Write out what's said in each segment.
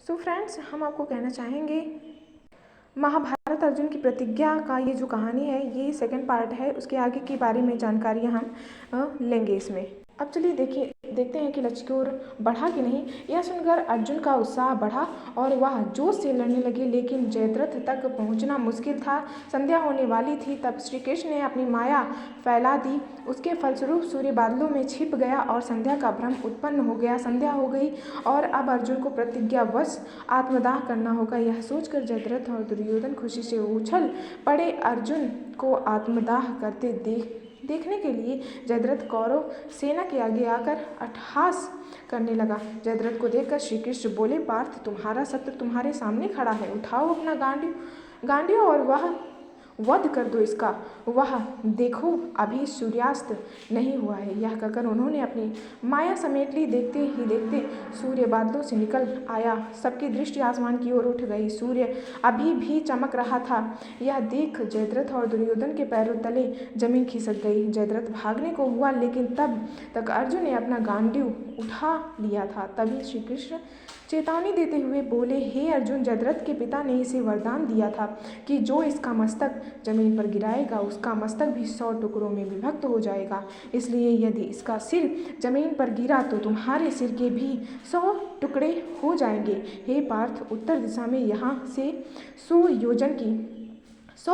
So friends, हम आपको कहना चाहेंगे महाभारत अर्जुन की प्रतिज्ञा का ये जो कहानी है ये सेकंड पार्ट है। उसके आगे के बारे में जानकारियाँ हम लेंगे इसमें। अब चलिए देखते हैं कि लक्ष्य की ओर बढ़ा कि नहीं। यह सुनकर अर्जुन का उत्साह बढ़ा और वह जोश से लड़ने लगे, लेकिन जयद्रथ तक पहुंचना मुश्किल था। संध्या होने वाली थी तब श्री कृष्ण ने अपनी माया फैला दी। उसके फलस्वरूप सूर्य बादलों में छिप गया और संध्या का भ्रम उत्पन्न हो गया। संध्या हो गई और अब अर्जुन को प्रतिज्ञावश आत्मदाह करना होगा। यह सोचकर जयद्रथ और दुर्योधन खुशी से उछल पड़े। अर्जुन को आत्मदाह करते देखने के लिए जयद्रथ कौरव सेना के आगे आकर अट्टहास करने लगा। जयद्रथ को देखकर श्री कृष्ण बोले, पार्थ, तुम्हारा शत्रु तुम्हारे सामने खड़ा है। उठाओ अपना गांडीव और वह वध कर दो इसका। वह देखो अभी सूर्यास्त नहीं हुआ है। यह कहकर उन्होंने अपनी माया समेट ली। देखते ही देखते सूर्य बादलों से निकल आया। सबकी दृष्टि आसमान की ओर उठ गई। सूर्य अभी भी चमक रहा था। यह देख जयद्रथ और दुर्योधन के पैरों तले जमीन खिसक गई। जयद्रथ भागने को हुआ, लेकिन तब तक अर्जुन ने अपना गांडीव उठा लिया था। तभी श्री कृष्ण चेतावनी देते हुए बोले, हे अर्जुन, जयद्रथ के पिता ने इसे वरदान दिया था कि जो इसका मस्तक जमीन पर गिराएगा उसका मस्तक भी 100 टुकड़ों में विभक्त हो जाएगा। इसलिए यदि इसका सिर जमीन पर गिरा तो तुम्हारे सिर के भी 100 टुकड़े हो जाएंगे। हे पार्थ, उत्तर दिशा में यहाँ से 100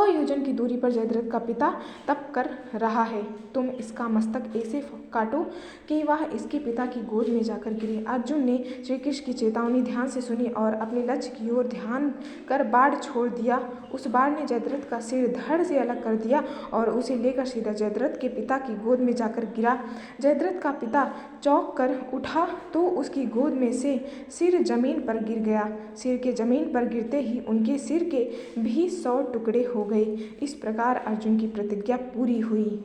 योजन की दूरी पर जयद्रथ का पिता तप कर रहा है। तुम इसका मस्तक ऐसे काटो कि वह इसके पिता की गोद में जाकर गिरे। अर्जुन ने श्री कृष्ण की चेतावनी ध्यान से सुनी और अपने लक्ष्य की ओर ध्यान कर बाढ़ छोड़ दिया। उस बाढ़ ने जयद्रथ का सिर धड़ से अलग कर दिया और उसे लेकर सीधा जयद्रथ के पिता की गोद में जाकर गिरा। जयद्रथ का पिता चौंक कर उठा तो उसकी गोद में से सिर जमीन पर गिर गया। सिर के जमीन पर गिरते ही उनके सिर के भी 100 टुकड़े हो गए। इस प्रकार अर्जुन की प्रतिज्ञा पूरी हुई।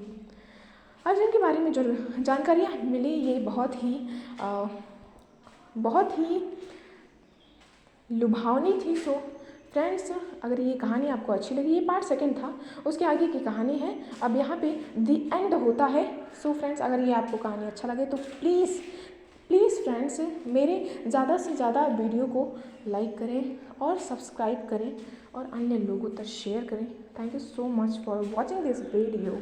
अर्जुन के बारे में जो जानकारियाँ मिली ये बहुत ही लुभावनी थी। सो फ्रेंड्स, अगर ये कहानी आपको अच्छी लगी, ये पार्ट सेकंड था, उसके आगे की कहानी है। अब यहाँ पे द एंड होता है। सो फ्रेंड्स, अगर ये आपको कहानी अच्छा लगे तो प्लीज़ फ्रेंड्स मेरे ज़्यादा से ज़्यादा वीडियो को लाइक करें और सब्सक्राइब करें और अन्य लोगों तक शेयर करें। Thank you so much for watching this video.